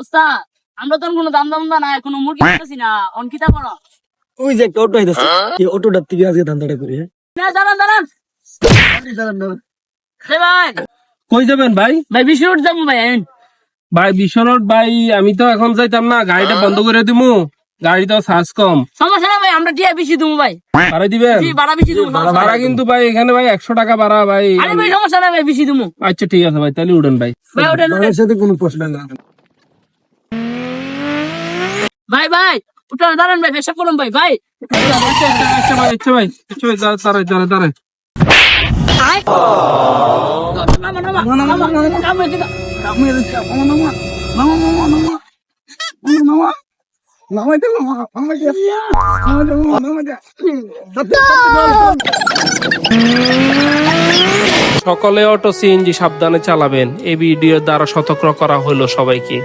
উস্তাদ আমরা তো কোনো দাম না কোনো মুরগি কিনতেছি না অনকিতা করো ওই যে একটা অটো আইতাছে এই অটোটার থেকে আজকে ধান্দাটা করি হ্যাঁ না দাঁড়ান দাঁড়ান ভাই কই যাবেন ভাই? ভাই বেশি রোড যাবো ভাই ভাই বিশ্বরোড ভাই, আমি তো এখন যাইতাম না, গাড়িটা বন্ধ করে দিমু, গাড়ি তো চার্জ কম। সমস্যা না ভাই আমরা টিয়া বেশি দেবো ভাই ভাড়া দিবেন? জি ভাড়া বেশি দেবো ভাড়া কিন্তু ভাই এখানে ভাই 100 টাকা ভাড়া ভাই। আরে ভাই সমস্যা না ভাই বেশি দেবো আচ্ছা ঠিক আছে ভাই, তাহলে উঠেন ভাই। ভাই ওটা ভাড়ার সাথে কোনো প্রশ্ন না ভাই ভাই ওটা দাঁড়ান ভাই পেশাব করুন ভাই ভাই আচ্ছা ভাই, আচ্ছা ভাই, আচ্ছা ভাই, দাঁড়াই দাঁড়াই দাঁড়াই। সকলে অটো সিএনজি সাবধানে চালাবেন, এই ভিডিও দ্বারা সতর্ক করা হলো সবাইকে।